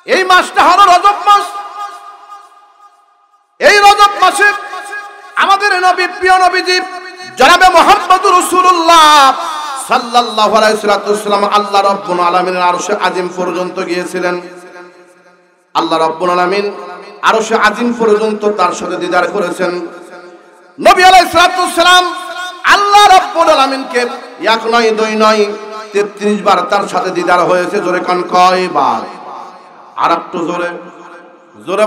এই মাসটা হলো রজব মাস। এই রজব মাসে আমাদের নবী, প্রিয় নবীজি জনাবে মুহাম্মদুর রাসূলুল্লাহ সাল্লাল্লাহু আলাইহি ওয়াসাল্লাম আল্লাহ রাব্বুল আলামিনের আরশে আজিম পর্যন্ত গিয়েছিলেন। আল্লাহ রাব্বুল আলামিন আরশে আজিম পর্যন্ত তার সাথে দিদার করেছেন। নবী আলাইহিস সালাম আল্লাহ রাব্বুল আলামিনকে এক নয় দুই নয় 33 বার তার সাথে দিদার হয়েছে। জোরে কোন কয়বার? আর একটু জোরে জোরে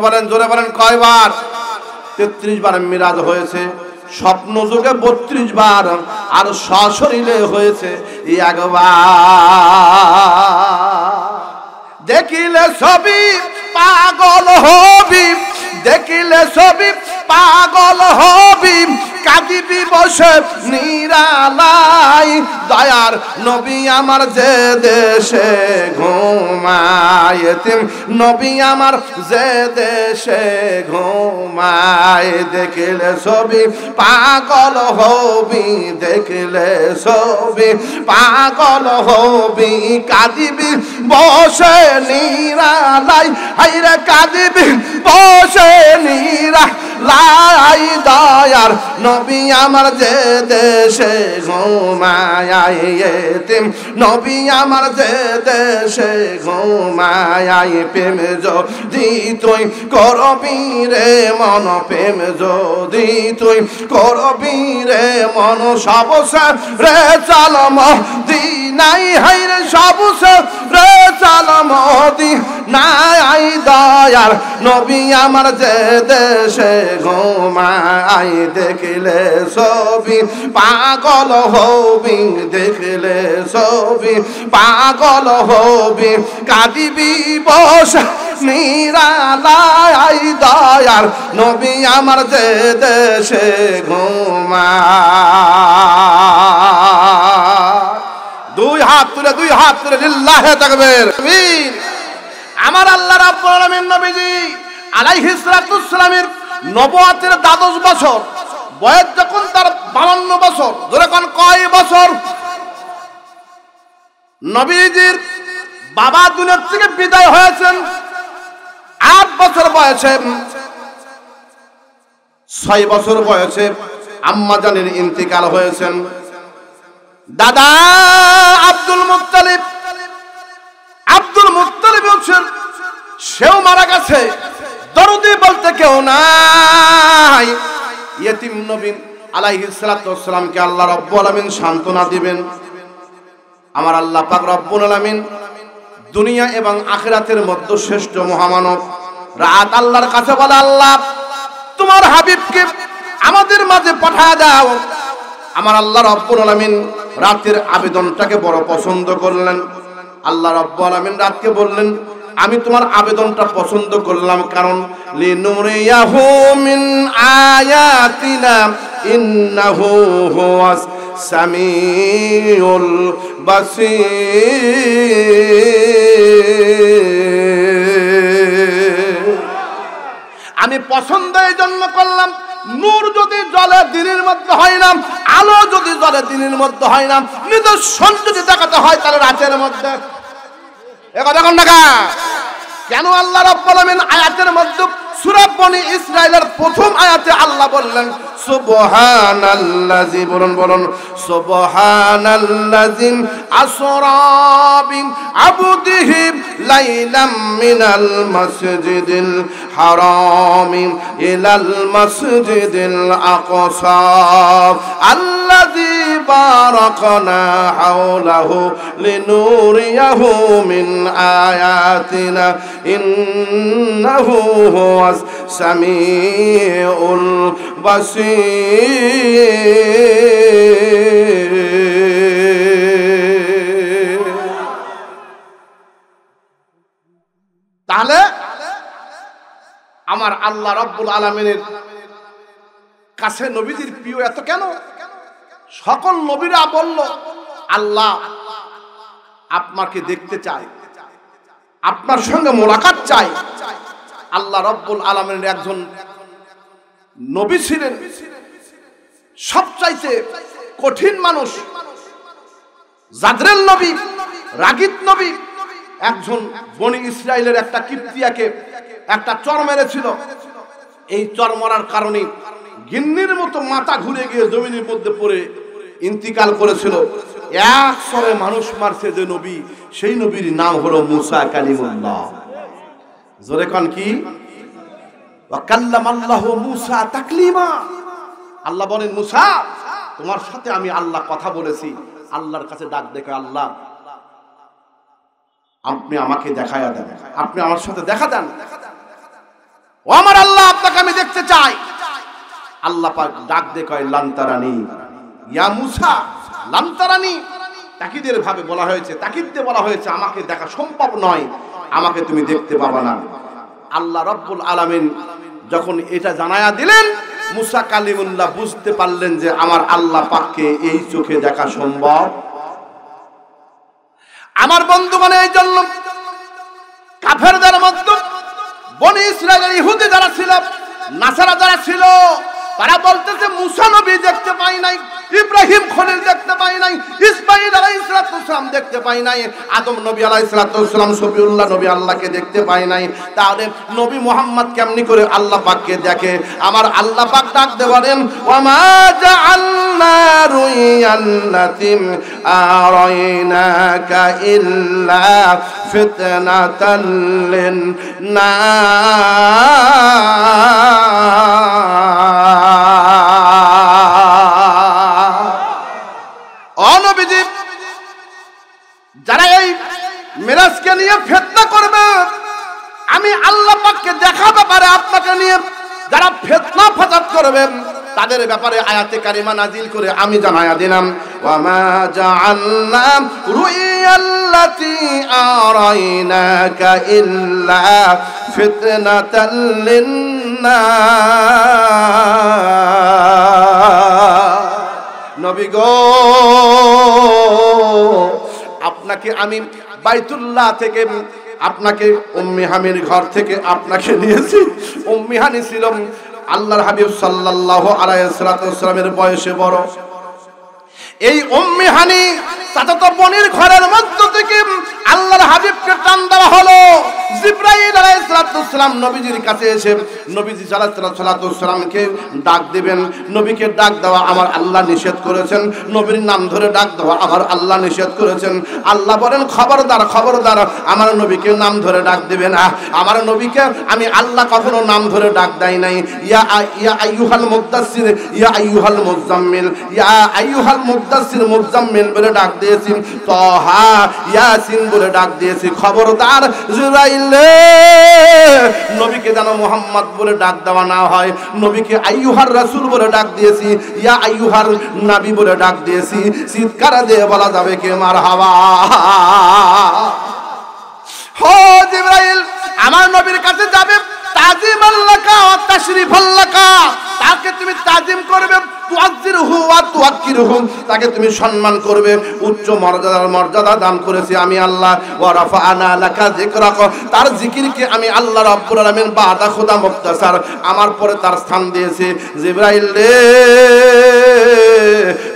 বলেন কয়বার? 33 বার মিরাজ হয়েছে। স্বপ্ন যুগে 32 বার, আর সশরীরে হয়েছে একবার। দেখিলে ছবি পাগল হবি, দেখিলে ছবি পাগল হবি, কাঁদিবি বসে নিরালাই। দয়ার নবী আমার যে দেশে ঘুমায়, এতিম নবী আমার যে দেশে ঘুমায়। দেখিলে ছবি পাগল হবি, দেখিলে ছবি পাগল হবি, কাঁদিবি বসে নিরালাই। হাইরে কাঁদিবি বসে নিরালাই। দয়ার নবী আমার যে দেশে ঘুমায়, এতিম নবী আমার যে দেশে ঘুমায়। প্রেম যদি তুই করবি রে মন, প্রেম যদি তুই করবি রে মন, সবসে রে চল মদিনায়। হাইরে সবসে রে চল মদিনায়। দয়ার নবী আমার যে দেশে ঘুমায়, দেখিলে ছবি পাগল হবি, দেখিলে ছবি পাগল হবি, কাঁদিবি বসে নিরালাই। দয়ার নবী আমার যে দেশে ঘুমায়। দুই হাত তুলে লিল্লাহে তাকবীর। আমার আল্লাহ রাব্বুল আলামিন নবীজি আলাইহিস সালামের নবুয়তের 12 বছর বয়স, যখন তার 52 বছর। ধরে কোন কয় বছর? নবীজির বাবা দুনিয়া থেকে বিদায় হয়েছেন 8 বছর বয়সে। 6 বছর বয়সে আম্মা জানের ইন্তিকাল হয়েছেন। দাদা আব্দুল মুত্তালিব হচ্ছেন, সেও মারা গেছে। দরদি বলতে কেউ নাই। ইয়েতিম নবী আলাইহিস সালাতু ওয়াস সালামকে আল্লাহ রাব্বুল আলামিন সান্ত্বনা দিবেন। আমার আল্লাহ পাক রব্বুল আলামিন দুনিয়া এবং আখিরাতের মধ্যে শ্রেষ্ঠ মহামানব। রাত আল্লাহর কাছে বলে, আল্লাহ তোমার হাবিবকে আমাদের মাঝে পাঠিয়ে দাও। আমার আল্লাহ রাব্বুল আলামিন রাতের আবেদনটাকে বড় পছন্দ করলেন। আল্লাহ রাব্বুল আলামিন রাতকে বললেন, আমি তোমার আবেদনটা পছন্দ করলাম, কারণ লিনুরিয়াহু মিন আয়াতিনা ইন্নাহু হুয়াস সামিউল বাসীর। আমি পছন্দ এই জন্য করলাম, নূর যদি জ্বলে দিনের মধ্যে হয় না, আলো যদি জ্বলে দিনের মধ্যে হয় না, নিদর্শন যদি দেখাতে হয় তাহলে রাতের মধ্যে। এখন দেখা কেন আল্লাহ রাব্বুল আলামিন আয়াতের মধ্যে সূরা বনি ইসরাঈলের প্রথম আয়াতে আল্লাহ বললেন সুবহানাল্লাযী, বলুন সুবহানাল্লাযী আসরা বিআবদিহি লাইলাম মিনাল মাসজিদিল হারামি ইলাল মাসজিদিল আকসা আল্লাযী বারাকনা হাওলাহু লিনুরিয়াহু মিন আয়াতিনা ইন্নাহু হুয়াস সামিউল বাসীর। তাহলে আমার আল্লাহ রাব্বুল আলামিনের কাছে নবীজির প্রিয় এত কেন? সকল নবীরা বলল, আল্লাহ আপনাকে দেখতে চাই, আপনার সঙ্গে মোলাকাত চাই। আল্লাহ রাব্বুল আলামিনের একজন নবী ছিলেন সবচাইতে কঠিন মানুষ, জাদরেল নবী, রাগিব নবী, একজন বনি ইসরায়েলের একটা কিপ্তিয়াকে একটা চর মেরেছিল। এই চর মারার কারণে গিন্নির মতো মাথা ঘুরে গিয়ে জমিনের মধ্যে পড়ে ইন্তিকাল করেছিল। এক সরে মানুষ মারছে যে নবী, সেই নবীর নাম হলো মুসা কালিমুল্লাহ। জোরে কোন কি? ওয়া কাল্লামাল্লাহু মুসা তাকলিমা। আল্লাহ বলেন, মুসা তোমার সাথে আমি আল্লাহ কথা বলেছি। আল্লাহর কাছে ডাক দেখে, আল্লাহ আপনি আমাকে দেখায়া দেন, আপনি আমার সাথে দেখা দেন। ও আমার আল্লাহ, আপনাকে আমি দেখতে চাই। আল্লাহ পাক ডাক দিয়ে কয়, লান্তারানি ইয়া মুসা লান্তারানি। তাকিদের ভাবে বলা হয়েছে, তাকিদ দিয়ে বলা হয়েছে আমাকে দেখা সম্ভব নয়, আমাকে তুমি দেখতে পাবা না। আল্লাহ রাব্বুল আলামিন যখন এটা জানায়া দিলেন, মুসা কালিমুল্লাহ বুঝতে পারলেন যে আমার আল্লাহ পাককে এই চোখে দেখা সম্ভব। আমার বন্ধুগণ, এই জন্য কাফেরদের মধ্যে বনি ইসরায়েলের ইহুদি যারা ছিল, নাসারা যারা ছিল, তারা বলতেছে মুসা নবী দেখতে পাই নাই, ইব্রাহিম খলিল দেখতে পাই নাই, ইসমাঈল আলাইহিস সালাম দেখতে পাই নাই, আদম নবী আলাইহিস সালাম, শফিউল্লাহ নবী আল্লাহকে দেখতে পাই নাই। তাহলে নবী মুহাম্মদ কেমনি করে আল্লাহ পাককে দেখে? আমার আল্লাহ পাক ডাক দিয়ে বলেন, ওয়া মা জাআলনা রুয়াল্লাতিম আরাইনাকা ইল্লা ফিতনাতাল লিন-নাস। যারা এই মিরাজকে নিয়ে ফিতনা করবে, আমি আল্লাহ পাককে দেখা ব্যাপারে আপনাকে নিয়ে যারা ফিতনা ফাসাদ করবে, তাদের ব্যাপারে আয়াতে কারিমা নাজিল করে আমি জানায়া দিলাম, ওয়া মা জাআলনা রুয়াল্লাতি আরাইনাকা ইল্লা ফিতনাতাল লিন-নাস। নবী গো, আপনাকে আমি বাইতুল্লাহ থেকে, আপনাকে উম্মে হানির ঘর থেকে আপনাকে নিয়েছি। উম্মে হানি ছিল আল্লাহর হাবিব সাল্লাল্লাহু আলাইহি ওয়াসাল্লামের বয়সে বড়। এই উম্মে হানি চাচাতো বোনের ঘরের মধ্য থেকে আল্লাহর হাবিবকে টান দেওয়া হলো। জিবরাইল আলাইহিস সালাম নবীজির কাছে এসে নবীজি সাল্লাল্লাহু সাল্লামকে ডাক দিবেন। নবীকে ডাক দেওয়া আমার আল্লাহ নিষেধ করেছেন, নবীর নাম ধরে ডাক দেওয়া আমার আল্লাহ নিষেধ করেছেন। আল্লাহ বলেন, খবরদার খবরদার, আমার নবীকে নাম ধরে ডাক দিবেন না। আমার নবীকে আমি আল্লাহ কখনো নাম ধরে ডাক দেই নাই। ইয়া আইয়ুহাল মুদ্দাসসির, ইয়া আইয়ুহাল মুজাম্মিল, ইয়া আইয়ুহাল মুদ্দাসসির মুজাম্মিল বলে ডাক দিয়েছি, তাহা ইয়াসিন বলে ডাক দিয়েছি। খবরদার জিবরাইল, নবীকে যেন মুহাম্মদ বলে ডাক দেওয়া না হয়। নবীকে আইয়ুহার রাসূল বলে ডাক দিয়েছি, ইয়া আইয়ুহার নবী বলে ডাক দিয়েছি। চিৎকার দিয়ে বলা যাবে কে মারহাবা। হো জিবরাইল আমার নবীর কাছে যাবে, তাজিমান লাকা ওয়া তাশরিফাল লাকা, তাকে তুমি তাজিম করবে, তুআজ্জিরহু ওয়া তুআক্কিরহু, তাকে তুমি সম্মান করবে, উচ্চ মর্যাদা দান করেছি আমি আল্লাহ। ওয়া রাফা'না লাকা যিকরাক, তার জিকিরকে আমি আল্লাহ রাব্বুল আলামিন বাদা খোদা মুখতাসার, আমার পরে তার স্থান দিয়েছে। জিবরাইল রে,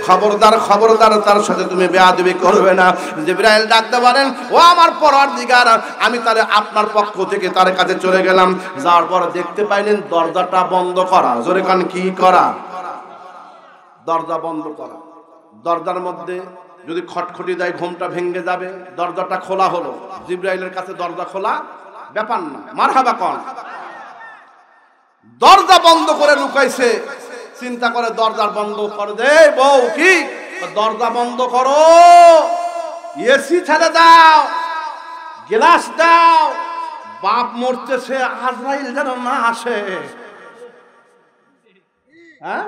খবরদার খবরদার, তার সাথে তুমি বেয়াদবি করবে না। জিবরাইল ডাকতে পারেন, ও আমার পরওয়ারদিগার, আমি তারে আপনার পক্ষ থেকে তার কাছে চলে গেলাম। যাওয়ার পর দেখতে পাইলেন দরজাটা বন্ধ করা। জোরে কান কি করা? দরজা বন্ধ করা। দরজার মধ্যে যদি খটখটি দেয় ঘুমটা ভেঙে যাবে। দরজাটা খোলা হলো। জিবরাইলের কাছে দরজা খোলা ব্যাপার না, মারহাবা কোন। দরজা বন্ধ করে লুকাইছে, চিন্তা করে দরজা বন্ধ করে দে। বউ কি দরজা বন্ধ করো, এসি ছেড়ে দাও, গ্লাস দাও, বাপ মরতেছে, আজরাইল যেন না আসে। হ্যাঁ,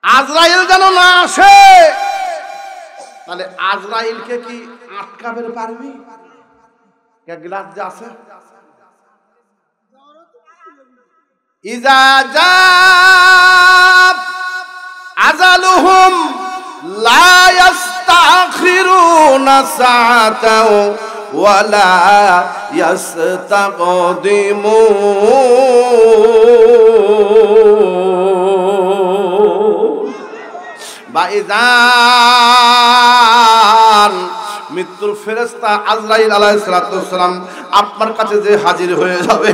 আজরাইল যেন না আসে। তাহলে আজরাইলকে কি আটকাবে পারবি? গ্লাস যে আছে, ইজা জা আজালুহুম লা ইস্তাখিরুনা সাআতাও ওয়া লা ইস্তাকদিমুন। বাইজান মৃত্যুর ফেরেশতা আজরাইল আলাইহিস সালাম আপনার কাছে যে হাজির হয়ে যাবে,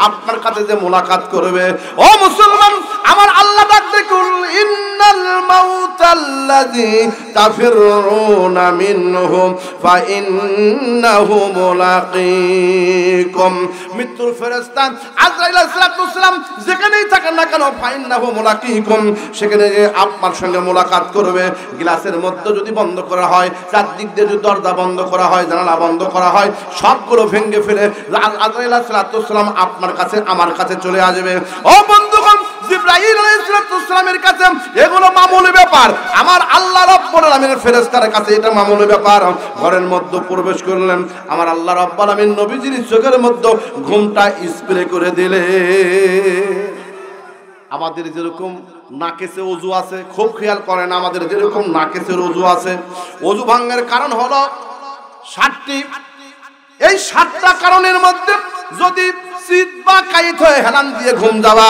আপনার কাছে যে মোলাকাত করবে, ও মুসলমান আমার আল্লাহ ডাক দেখুন, ইন্নাল মাউতাল্লাযী তাফিরুনা মিনহু ফাইন্নাহু মুলাকীকুম। মৃত্যুর ফেরেশতা আজরাইল আলাইহিস সালাম যেখানেই থাকেন না কেন, ফাইন্নাহু মুলাকীকুম, সেখানে যে আপনার সঙ্গে মোলাকাত করবে। গ্লাসের মধ্যে যদি বন্ধ করা হয়, চারদিক দিয়ে যদি দরজা বন্ধ করা হয়, জানালা বন্ধ করা হয়, সবগুলো ভেঙে ফেলে আজরাইল আলাইহিস সালাম আপনার কাছে আমার কাছে চলে আসবে। ও বন্ধুগণ, জিবরাইল আলাইহিস সালামের কাছে এগুলো মামুলি ব্যাপার, আমার আল্লাহ রাব্বুল আলামিনের ফেরেশতার কাছে এটা মামুলি ব্যাপার। ঘরের মধ্যে প্রবেশ করলেন, আমার আল্লাহ রাব্বুল আলামিন নবীজির চোখের মধ্যে ঘুমটা স্প্রে করে দিলে। আমাদের যেরকম নাকেসে ওযু আছে, খুব খেয়াল করেন, আমাদের যেরকম নাকেসের ওযু আছে, ওযু ভাঙার কারণ হলো 7টি। এই 7টা কারণের মধ্যে যদি শীত বা কাইত হয়ে হেলান দিয়ে ঘুম যাওয়া,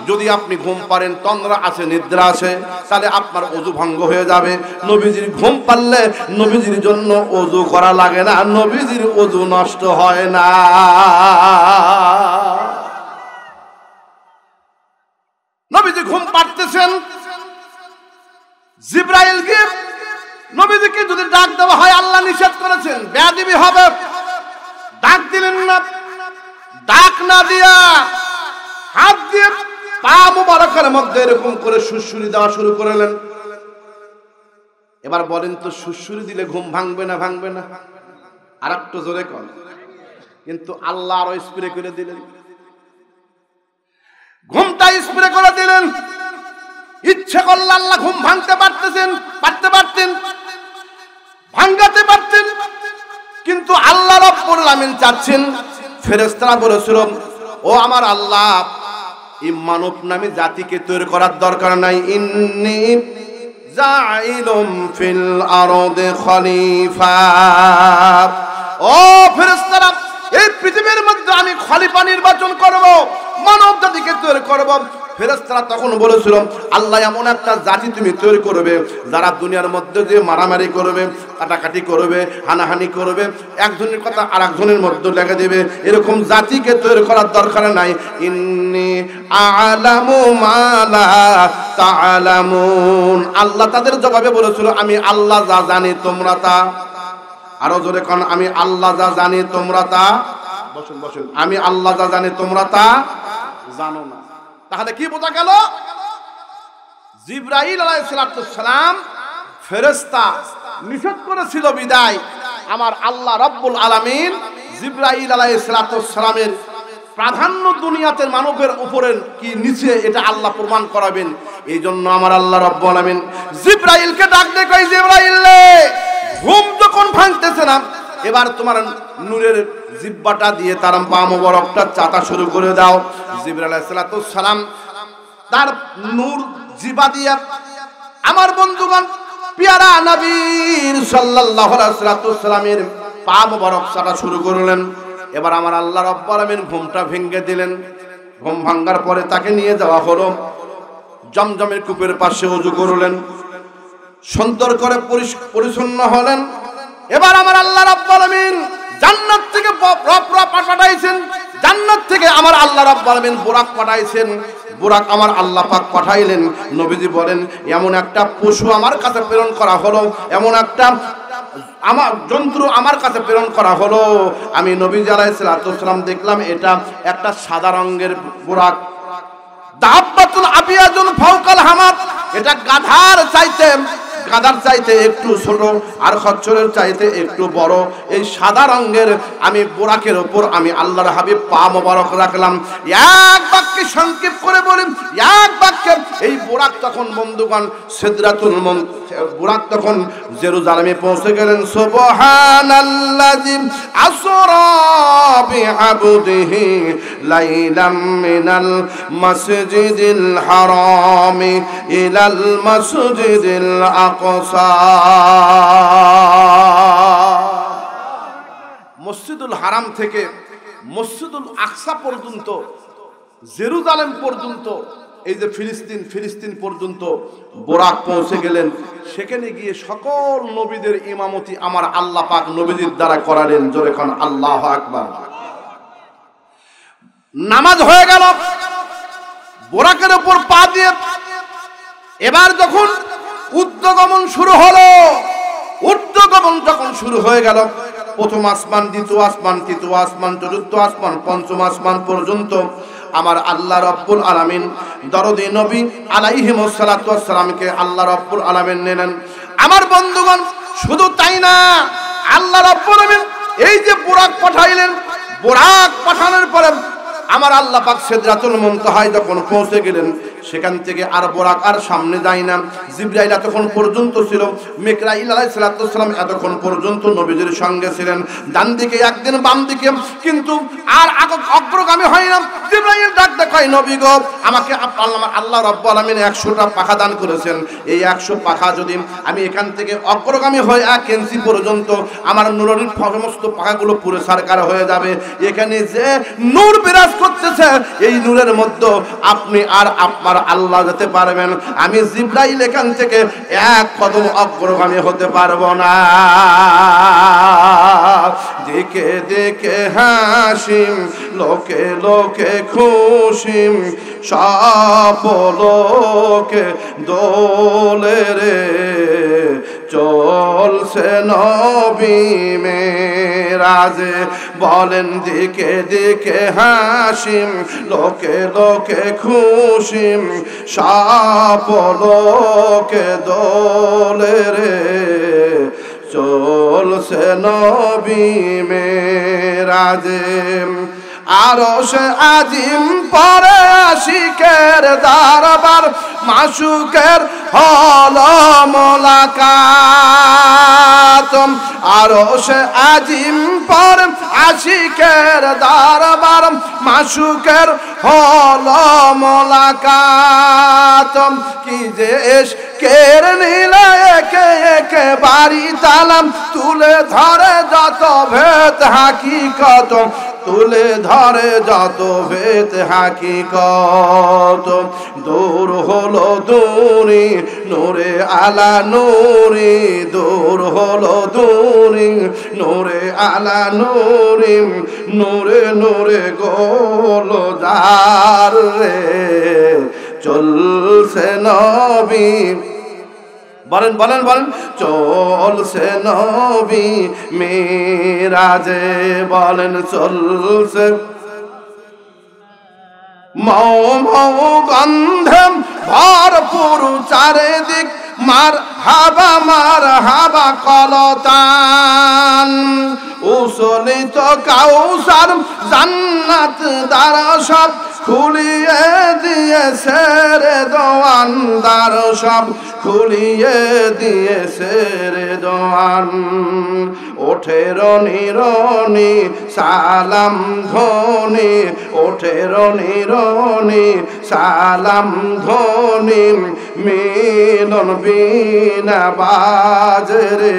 যদি আপনি ঘুম পারেন, তন্দ্রা আছে, নিদ্রা আছে, তাহলে আপনার ওযু ভঙ্গ হয়ে যাবে। নবীজির ঘুম পারলে নবীজির জন্য ওযু করা লাগে না, নবীজির ওযু নষ্ট হয় না। নবীজি ঘুম পাড়তেছেন, জিবরাইলকে নবীজিকে যদি ডাক দেওয়া হয়, আল্লাহ নিষেধ করেছেন, বেয়াদবি হবে। ডাক দিলেন না, ডাক না দিয়া হাত দিয়ে পা মুবারকের মধ্যে এরকম করে সুরসুরি দেওয়া শুরু করলেন। এবার বলেন তো, সুরসুরি দিলে ঘুম ভাঙবে না ভাঙবে না? আর একটু জোরে কর। কিন্তু আল্লাহ আরো স্প্রে করে দিলেন, ঘুমটা স্প্রে করে দিলেন। ইচ্ছে করলে আল্লাহ ঘুম ভাঙতে পারতেন, ভাঙাতে পারতেন, কিন্তু আল্লাহ রাব্বুল আলামিন চাচ্ছেন। ফেরেশতারা বলেছিল, ও আমার আল্লাহ, এই মানব নামী জাতিকে তৈরি করার দরকার নাই। ইন্নী জাইলুম ফিল আরদি খলিফা। ও ফেরেশতারা, এই পৃথিবীর মধ্যে আমি খলিফা নির্বাচন করব, মানব জাতিকে তৈরি করব। ফেরেশতারা তখন বলেছিল, আল্লাহ এমন একটা জাতি তুমি তৈরি করবে যারা দুনিয়ার মধ্যে যে মারামারি করবে, কাটাকাটি করবে, হানাহানি করবে, একজনের কথা আর একজনের মধ্যে লেগে দেবে, এরকম জাতিকে তৈরি করার দরকার নাই। ইন্নী আ'লামু মা লা তা'লামুন। আল্লাহ তাদের জবাবে বলেছিল, আমি আল্লাহ যা জানি তোমরা তা। আরো জোরে কোন, আমি আল্লাহ যা জানি তোমরা তা। বসুন বসুন, আমি আল্লাহ যা জানি তোমরা তা জানো না। তাহলে কি বোঝা গেল? জিবরাইল আলাইহিস সালাম ফেরেশতা নিষেধ করেছিল বিদায় আমার আল্লাহ রাব্বুল আলামিন জিবরাইল আলাইহিস সালামের প্রাধান্য দুনিয়াতে মানবের উপরে কি নিচে, এটা আল্লাহ প্রমাণ করাবেন। এই জন্য আমার আল্লাহ রাব্বুল আলামিন জিবরাইলকে ডাক দিয়ে কই, জিবরাইল রে, ঘুম যখন ভাঙতেছে না, এবার তোমার নূরের জিহ্বাটা দিয়ে তার পা মোবারকটা চাটা শুরু করে দাও। জিবরাইল আলাইহিস সালাম তার নূর জিহ্বা দিয়ে আমার বন্ধুগণ পিয়ারা নবীর সাল্লাল্লাহু আলাইহি সাল্লামের পা মোবারক চাটা শুরু করলেন। এবার আমার আল্লাহ রাব্বুল আলামিন ঘুমটা ভেঙে দিলেন। ঘুম ভাঙার পরে তাকে নিয়ে যাওয়া হলো জমজমের কূপের পাশে, ওযু করলেন, সুন্দর করে পরিচ্ছন্ন হলেন। এবার আমার আল্লাহ রাব্বুল আলামিন জান্নাত থেকে পাঠাইছেন, জান্নাত থেকে আমার আল্লাহ রাব্বুল আলামিন বুরাক পাঠাইছেন। বুরাক আমার আল্লাহ পাক পাঠাইলেন। নবীজি বলেন, এমন একটা পশু আমার কাছে প্রেরণ করা হলো, এমন একটা আমার যন্ত্র আমার কাছে প্রেরণ করা হলো। আমি নবীজি আলাইহিস সালাম দেখলাম এটা একটা সাদা রঙের বুরাক। দাব্বাতুল আবিয়াতুন ফাওকাল হামাদ, এটা গাধার চাইতে একটু ছোট আর খচ্চরের চাইতে একটু বড়। এই সাদা রঙের আমি বুরাকের উপর আমি আল্লাহর হাবিব পা মোবারক রাখলাম। এক বাক্যে সংক্ষেপ করে বলি, এক বাক্যে এই বুরাক তখন বন্ধুগণ সিদরাতুল বুরাক তখন জেরুজালেমে পৌঁছে গেলেন। সুবহানাল্লাযী আসরা বিআবদিহি লাইলাম মিনাল মাসজিদিল হারামি ইলাল মাসজিদিল আকসা। মসজিদুল হারাম থেকে মসজিদুল আকসা পর্যন্ত, জেরুজালেম পর্যন্ত এই যে ফিলিস্তিন পর্যন্ত বোরাক পৌঁছে গেলেন, সেখানে গিয়ে সকল নবীদের ইমামতি আমার আল্লাহ পাক নবীদের দ্বারা করালেন। জোরে কোন আল্লাহু আকবার। নামাজ হয়ে গেল, বোরাকের উপর পা দিয়ে এবার যখন ঊর্ধ্বগমন শুরু হলো, ঊর্ধ্বগমন যখন শুরু হয়ে গেল, প্রথম আসমান, দ্বিতীয় আসমান, তৃতীয় আসমান, চতুর্থ আসমান, পঞ্চম আসমান পর্যন্ত আমার আল্লাহ রাব্বুল আলামিন দরদি নবী আলাইহিমুস সালাতু ওয়াস সালামকে আল্লাহ রাব্বুল আলামিন নিলেন। আমার বন্ধুগণ, শুধু তাই না, আল্লাহ রাব্বুল আলামিন এই যে বুরাক পাঠাইলেন, বুরাক পাঠানোর পরে আমার আল্লাহ পাক সিদরাতুল মুনতাহায় যখন পৌঁছে গেলেন, সেখান থেকে আর বোরাক আর সামনে যায় না। জিবরাইল এতক্ষণ পর্যন্ত ছিল, মিকাইল আলাইহিস সালাতু ওয়াস সালাম এতক্ষণ পর্যন্ত নবীদের সঙ্গে ছিলেন, ডান দিকে একদিন বাম দিকে, কিন্তু আর অগ্রগামী হয় না। জিবরাইল ডাক দেখায়, নবী গো, আমাকে আল্লাহ রাব্বুল আলামিন 100টা পাখা দান করেছেন, এই 100 পাখা যদি আমি এখান থেকে অগ্রগামী হয়ে 1 ইঞ্চি পর্যন্ত আমার নূরের সমস্ত পাখাগুলো পুরো সারকার হয়ে যাবে। এখানে যে নূর বিরাজ করতেছে, এই নূরের মধ্যে আপনি আর আপনার আল্লাহ যেতে পারবেন, আমি জিবরাইল এখান থেকে 1 কদম অগ্রগামী হতে পারবো না। দেখে দেখে হাসিম, লোকে লোকে খুশিম, সব লোকে দোলে রে, চলছে নবী মেরাজে। বলেন দিকে দিকে হাসিম, লোকে লোকে খুশিম, সব লোকে দোলে রে, চলছে নবী মেরাজে। আরশে আজিম পরে আশিকের দরবার, মাশুকের হলো মোলাকাত। আরশে আজিম পরে আশিকের দরবার, মাশুকের হলো মোলাকাত। কি যে এশকের নীলা একে একে বাড়ি তালাম, তুলে ধরে যত ভেদ হাকিকত, তুলে ধরে যত ভেদ হাকিকত। দূর হলো দূরি নূরে আলা নূরি, দূর হলো দূরি নূরে আলা নূরি, নূরে নূরে গোলো যার রে, চলছে নবী। বলেন বলেন বলেন, চলছে নবী মেরাজে। বলেন চলছে মৌ মৌ গন্ধে ভরপুর চারিদিক, মার হাবা কলতান। উসলিত কাউসার জান্নাত দ্বারা সব খুলিয়ে দিয়েছে রে দোয়ানদার, সব খুলিয়ে দিয়েছে রে দোয়ান। ওঠে রনি রনি সালাম ধ্বনি, ওঠে রনি রনি সালাম ধ্বনি, মিলন বিনা বাজরে,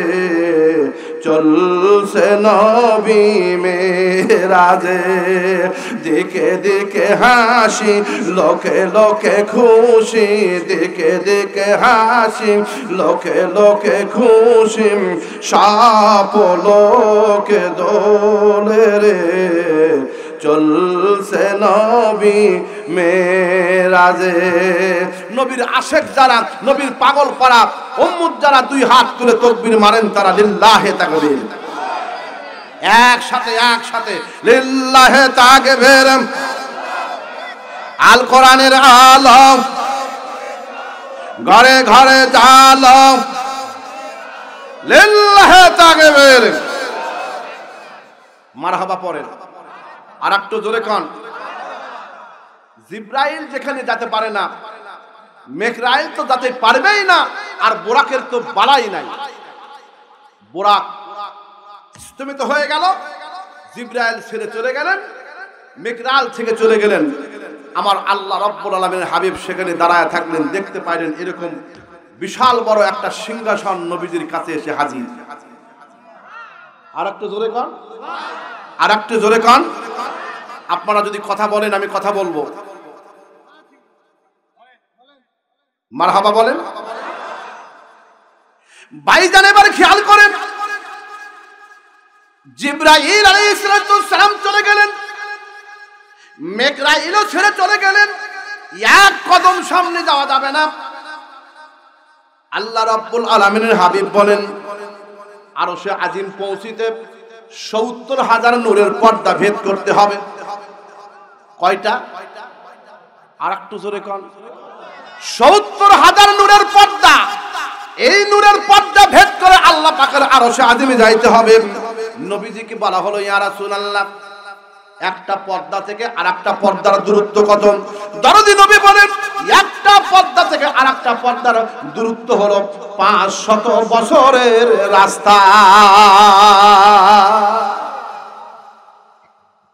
চলছে নবী মেরাজে। দিকে দিকে হাসি, লোকে লোকে খুশি, দিকে দিকে হাসি, লোকে লোকে খুশি, সব লোকে দোলে রে, চলছে নবী মেরাজে। নবীর আশেক যারা, নবীর পাগল পারা উম্মত যারা, 2 হাত তুলে তাকবীর মারেন, তারা লিল্লাহে তাকবীর। একসাথে একসাথে লিল্লাহে তাকবীর। আল কোরআনের আলো ঘরে ঘরে জালো, লিল্লাহে তাকবীর। মারহাবা পড়েন আর একটু জোরে কান। জিবরাইল যেখানে যেতে পারে না, মিকাইল তো যেতে পারবেই না, আর বোরাকের তো বালাই নাই। বোরাক স্তমিত হয়ে গেল, জিবরাইল ছেড়ে চলে গেলেন, মিকাইল থেকে চলে গেলেন। আমার আল্লাহ রাব্বুল আলামিনের হাবিব সেখানে দাঁড়ায় থাকলেন, দেখতে পাইলেন এরকম বিশাল বড় একটা সিংহাসন নবীজির কাছে এসে হাজির। আর একটু জোরে কান, আর একটু জোরে কান। আপনারা যদি কথা বলেন আমি কথা বলবো। মারহাবা বলেন। ভাইজান এবার খেয়াল করেন, জিবরাইল আলাইহিস সালাম চলে গেলেন, মিকাঈলও ছেড়ে চলে গেলেন, এক কদম সামনে যাওয়া যাবে না। আল্লাহ রাব্বুল আলামিনের হাবিব বলেন, আরশে আজিম পৌঁছিতে ৭০,০০০ নূরের পর্দা ভেদ করতে হবে। কয়টা? আর একটু জোরে কোন। ৭০,০০০ নূরের পর্দা। এই নূরের পর্দা ভেদ করে আল্লাহ পাকের আরশে আজিমে যাইতে হবে। নবীজিকে বলা হলো, ইয়া রাসূলুল্লাহ, একটা পর্দা থেকে আরেকটা পর্দার দূরত্ব কত? দরদি নবী বলেন, একটা পর্দা থেকে আরেকটা পর্দার দূরত্ব হলো ৫০০ বছরের রাস্তা।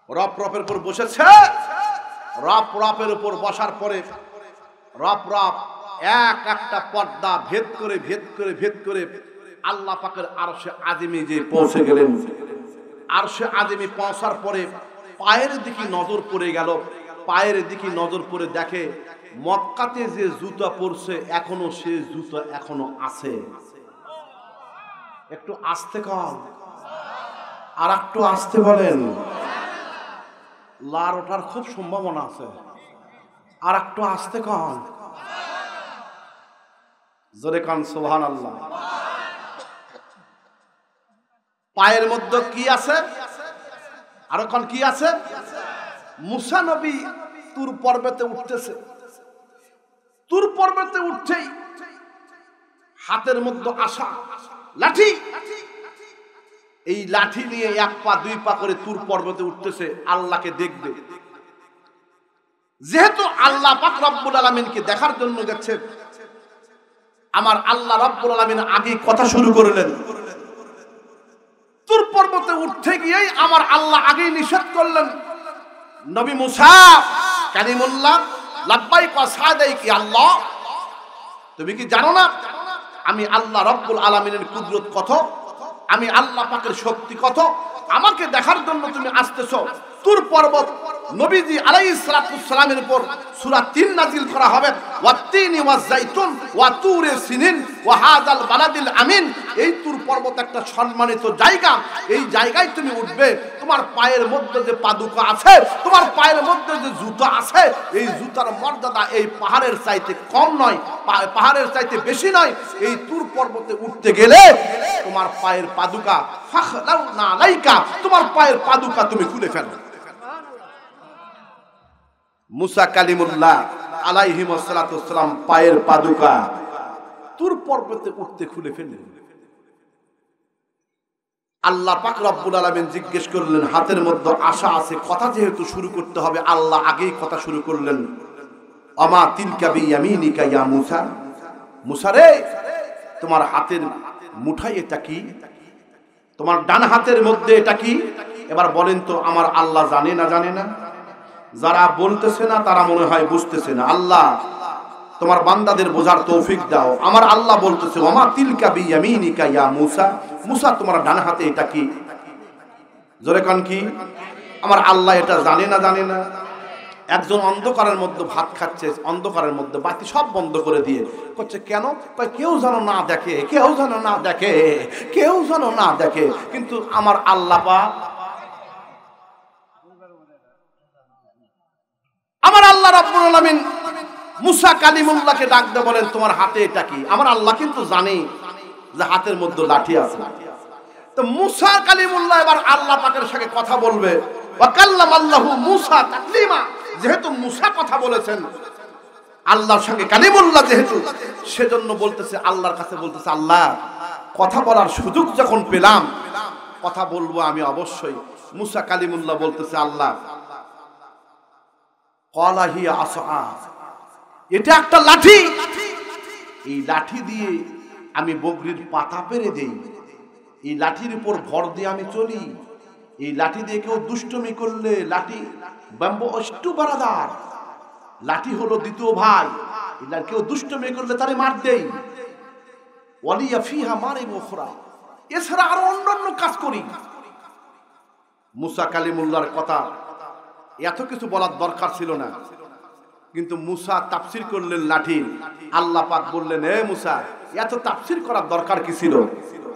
রপের উপর বসেছে, রপের উপর বসার পরে রপ একটা পর্দা ভেদ করে আল্লাহ পাকের আরশে আজিমে যে পৌঁছে গেলেন। আরশে আজিমে পৌঁছার পরে পায়ের দিকে নজর পড়ে গেল। পায়ের দিকে নজর পড়ে দেখে মক্কাতে যে জুতা পরছে এখনো সে জুতা এখনো আছে। একটু আস্তে কন, আর একটু আস্তে বলেন। লার ওঠার খুব সম্ভাবনা আছে, আর একটু আস্তে কন, জোরে কন সুবহানাল্লাহ। পায়ের মধ্যে কি আছে? আর কোন কি আছে? মুসা নবী তুর পর্বতে উঠতেছে। তুর পর্বতে উঠতেই হাতের মধ্যে আসা লাঠি, এই লাঠি নিয়ে এক পা দুই পা করে তুর পর্বতে উঠতেছে, আল্লাহকে দেখবে। যেহেতু আল্লাহ পাক রব্বুল আলামিনকে দেখার জন্য গেছে, আমার আল্লাহ রব্বুল আলামিন আগে কথা শুরু করলেন। তুর পর্বতে উঠতে গিয়েই আমার আল্লাহ আগেই নিষেধ করলেন, নবী মুসা কালিমুল্লাহ লাব্বাইক ওয়া সাদাইক ইয়া আল্লাহ, তুমি কি জানো না আমি আল্লাহ রব্বুল আলামিনের কুদরত কত, আমি আল্লাহ পাকের শক্তি কত? আমাকে দেখার জন্য তুমি আসতেছো। তুর পর্বত নবীজি আলাইহিস সালাতুস সালামের উপর সূরা ৩ নাজিল করা হবে, ওয়াত-তিনি ওয়াজ-জাইতুন ওয়া তুরে সিনিন ওয়া হাযাল বালাদিল আমিন। এই তুর পর্বত একটা সম্মানিত জায়গা, এই জায়গায় তুমি উঠবে। তোমার পায়ের মধ্যে যে পাদুকা আছে, তোমার পায়ের মধ্যে যে জুতা আছে, এই জুতার মর্যাদা এই পাহাড়ের চাইতে কম নয়, পাহাড়ের চাইতে বেশি নয়। এই তুর পর্বতে উঠতে গেলে তোমার পায়ের পাদুকা ফাখলাউনা আলাইকা, তোমার পায়ের পাদুকা তুমি খুলে ফেলো। মুসা কালিমুল্লাহ আলাইহিস সালাতুস সালাম পায়ের পাদুকা তুর পর্বতে উঠতে খুলে ফেললেন। আল্লাহ পাক রব্বুল আলামিন জিজ্ঞেস করলেন, হাতের মধ্যে আশা আছে, কথা যেহেতু শুরু করতে হবে, আল্লাহ আগেই কথা শুরু করলেন। আমা তিলকা বিয়ামিনিকা ইয়া মুসা, মুসা রে, তোমার হাতের মুঠাই এটা কি? তোমার ডান হাতের মধ্যে এটা কি? এবার বলেন তো, আমার আল্লাহ জানে না জানে না? যারা বলতেছে না তারা মনে হয় বুঝতেছে না। আল্লাহ তোমার বান্দাদের বোঝার তৌফিক দাও। আমার আল্লাহ বলতেছে, ওমা তিলকা বিয়ামিনিকা ইয়া মুসা, মুসা তোমার ডান হাতে এটা কি? জোরে কান কি? আমার আল্লাহ এটা জানে না জানে না? একজন অন্ধকারের মধ্যে ভাত খাচ্ছে, অন্ধকারের মধ্যে বাতি সব বন্ধ করে দিয়ে করছে, কেন? কেউ যেন না দেখে, কেউ যেন না দেখে, কেউ যেন না দেখে। কিন্তু আমার আল্লাহ পাক, আমার আল্লাহ রাব্বুল আলামিন মুসা কালিমুল্লাহকে ডাক দিয়ে বলেন, তোমার হাতে এটা কি? আমার আল্লাহ কিন্তু জানে যে হাতের মধ্যে লাঠি আছে। তো মুসা কালিমুল্লাহ এবার আল্লাহ পাকের সাথে কথা বলবে। ওয়া কাল্লামাল্লাহু মুসা তাকলিমা, যেহেতু মুসা কথা বলেছেন আল্লাহর সঙ্গে কালিমুল্লাহ যেহেতু, সেজন্য বলতেছে, আল্লাহর কাছে বলতেছে, আল্লাহ কথা বলার সুযোগ যখন পেলাম কথা বলবো আমি অবশ্যই। মুসা কালিমুল্লাহ বলতেছে, আল্লাহ ক্বালা হিয়া আসআ, এটা একটা লাঠি, এই লাঠি দিয়ে আমি বগরির পাতা পেরে দেই, এই লাঠির উপর ভর দিয়ে আমি চলি, এই লাঠি দিয়ে কেউ দুষ্টমি করলে, লাঠি ব্যাম্বো অষ্টু বারাদার, লাঠি হলো দ্বিতীয় ভাই, কেউ দুষ্টমি করলে তারে মার দেই। ওয়ালিয়া ফিহা মারিব উখরা, এছাড়া আরো অন্যান্য কাজ করি। মুসা কালিমুল্লাহর কথা এত কিছু বলার দরকার ছিল না, কিন্তু মুসা তাফসীর করলেন লাঠি। আল্লাহ পাক বললেন, এ মুসা, এত তাফসীর করার দরকার কি ছিল?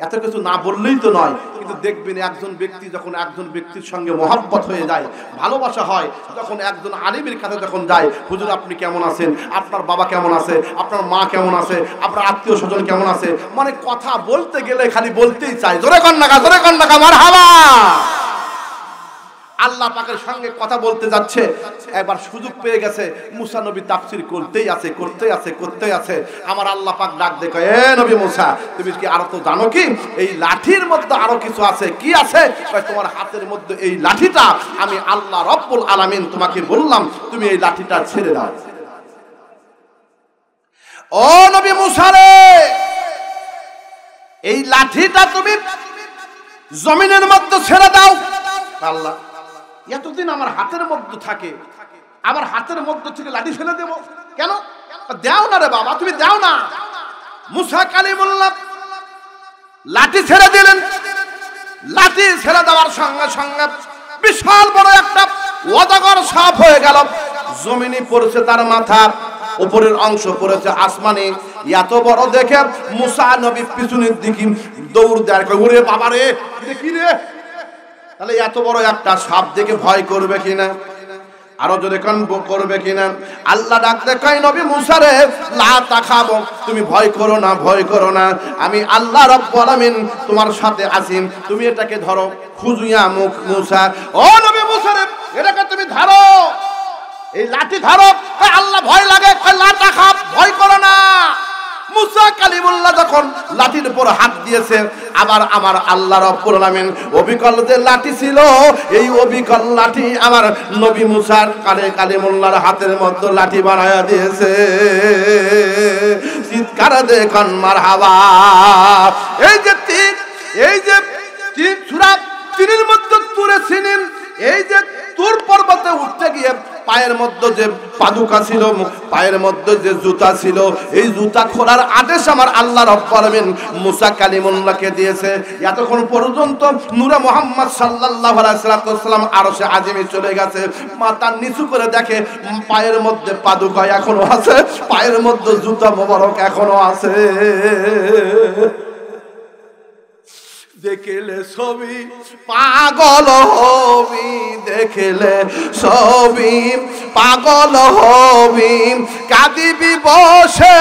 এত কিছু না বললেই তো নয়। কিন্তু দেখবেন একজন ব্যক্তি যখন একজন ব্যক্তির সঙ্গে মহব্বত হয়ে যায়, ভালোবাসা হয়, যখন একজন আলিমের কাছে যখন যায়, হুজুর আপনি কেমন আছেন, আপনার বাবা কেমন আছে, আপনার মা কেমন আছে, আপনার আত্মীয় স্বজন কেমন আছে, মানে কথা বলতে গেলে খালি বলতেই চায়, জোরে কন্নাকা মারহাবা। আল্লাহ পাকের সঙ্গে কথা বলতে যাচ্ছে, একবার সুযোগ পেয়ে গেছে, মুসা নবী তাফসীর করতে আছে। আমার আল্লাহ পাক ডাক দেখো, এ নবী মুসা, তুমি কি আরো তো জানো কি এই লাঠির মধ্যে আরো কিছু আছে? কি আছে? তোমার হাতের মধ্যে এই লাঠিটা আমি আল্লাহ রব্বুল আলামিন তোমাকে বললাম তুমি এই লাঠিটা ছেড়ে দাও। ও নবী মুসা রে, এই লাঠিটা তুমি জমিনের মধ্যে ছেড়ে দাও। আল্লাহ, এতদিন আমার হাতের মধ্যে থাকে, আবার হাতের মধ্যে থেকে লাঠি ফেলে দেব কেন? দাও না রে বাবা, তুমি দাও না। মুসা কালিমুল্লাহ লাঠি ছেড়ে দিলেন। লাঠি ছেড়ে দেওয়ার সঙ্গে সঙ্গে বিশাল বড় একটা অজগর সাপ হয়ে গেল। জমিনে পড়েছে তার মাথার উপরের অংশ পড়েছে আসমানে। এত বড় দেখে মুসা নবী পিছনের দিকে দৌড় দেয়, ওরে বাবা রে, কি রে? তাহলে এত বড় একটা সাপ দেখে ভয় করবে কিনা? আরো জোরে করবে কিনা? আল্লাহ ডাকতে কয়, নবী মুসা রে, লা তাখাবো, তুমি ভয় করো না, আমি আল্লাহ রাব্বুল আলামিন তোমার সাথে আছি, তুমি এটাকে ধরো। খুজুয়া মুখ মুসা, ও নবী মুসা রে, এটাকে তুমি ধরো, এই লাঠি ধরো। আল্লাহ ভয় লাগে, লা তাখাব, ভয় করো না। মুসা কালিমুল্লাহ যখন লাঠির উপর হাত দিয়েছে, আবার আমার আল্লাহ রাব্বুল আলামিন অবিকল যে লাঠি ছিল, এই অবিকল লাঠি আমার নবী মুসার কালিমুল্লাহর হাতের মধ্যে লাঠি বানায়া দিয়েছে। চিৎকার দেখুন মারহাবা। এই যে তিন সূরা তিনের মধ্যে তুরে ছিলেন, এই যে তুর পর্বতে উঠতে গিয়ে পায়ের মধ্যে যে পাদুকা ছিল, পায়ের মধ্যে যে জুতা ছিল, এই জুতা খোলার আদেশ আমার আল্লাহ রাব্বুল আলামিন মুসা কালিমুল্লাহকে দিয়েছে। এতক্ষণ পর্যন্ত নূরে মুহাম্মদ সাল্লাল্লাহু আলাইহি ওয়াসাল্লাম আরশে আজিমে চলে গেছে। মাথা নিচু করে দেখে পায়ের মধ্যে পাদুকা এখনো আছে, পায়ের মধ্যে জুতা মোবারক এখনো আছে। দেখলে ছবি পাগল হবি, দেখলে ছবি পাগল হবি, কাঁদিবি বসে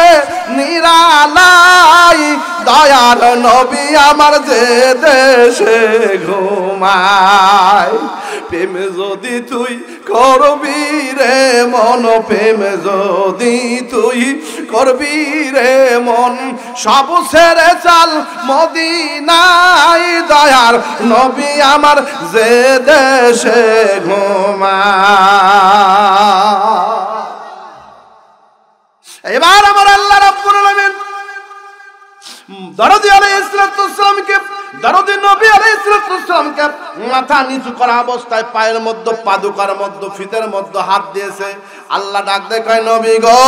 নিরালাই, দয়াল নবী আমার যে দেশে ঘুমায়। প্রেম যদি তুই করবি রে মন, প্রেম যদি তুই করবি রে মন, সব ছেড়ে চাল মদিনায়, দয়ার নবী আমার যে দেশে ঘুমায়। এবার আমার আল্লাহ রাব্বুল আলামিন দরদি আলাইহিস সালামকে, দরদি নবী আলাইহিস সালামকে মাথা নিচু করা অবস্থায় পায়ের মধ্যে পাদুকার মধ্যে ফিতের মধ্যে হাত দিয়েছে। আল্লাহ ডাক দেয়, কয় নবী গো,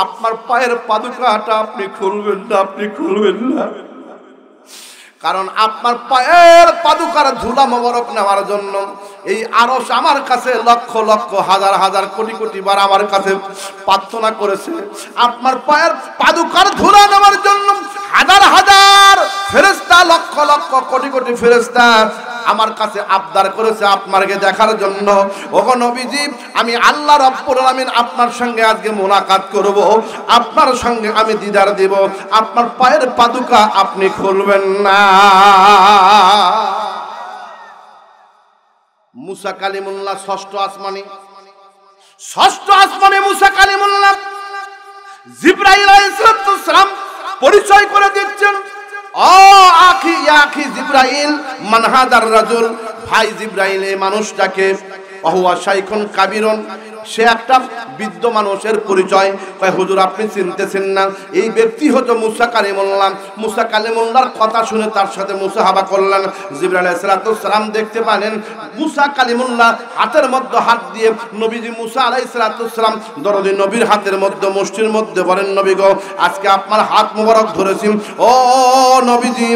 আপনার পায়ের পাদুকাটা আপনি খুলবেন না, কারণ আপনার পায়ের পাদুকার ধুলা মোবারক নেওয়ার জন্য এই আরশ আমার কাছে লক্ষ লক্ষ হাজার হাজার কোটি কোটি বার আমার কাছে প্রার্থনা করেছে। আপনার পায়ের পাদুকার ধুলা নেওয়ার জন্য হাজার হাজার ফেরেশতা, লক্ষ লক্ষ কোটি কোটি ফেরেশতা আমার কাছে আবদার করেছে আপনাকে দেখার জন্য। ওগো নবীজি, আমি আল্লাহ রাব্বুল আলামিন আপনার সঙ্গে আজকে মোলাকাত করব, আপনার সঙ্গে আমি দিদার দেব, আপনার পায়ের পাদুকা আপনি খুলবেন না। মুসা কালিমুল্লাহ ষষ্ঠ আসমানে মুসা কালিমুল্লাহ জিবরাইল আলাইহিস সালাম পরিচয় করে দিচ্ছেন, ও আখি ইয়া আখি জিবরাইল, মান হাদার রাজুল, ভাই জিবরাইল এই মানুষটাকে, ওহুয়া শাইখুন কাবীরুন, সে একটা বৃদ্ধ মানুষের পরিচয়। কয় হুজুর আপনি চিনতেছেন না, এই ব্যক্তি হতো মুসা কালিমুল্লাহ। মুসা কালিমুল্লাহর কথা শুনে তার সাথে মুসাহাবা করলেন। জিবরাইল আলাইহিস সালাম দেখতে পেলেন মুসা কালিমুল্লাহ হাতের মধ্যে হাত দিয়ে নবীজি মুসা আলাইহিস সালাম দরদি নবীর হাতের মধ্যে মুষ্টির মধ্যে বলেন, নবী গো আজকে আপনার হাত মোবারক ধরেছি, ও নবীজি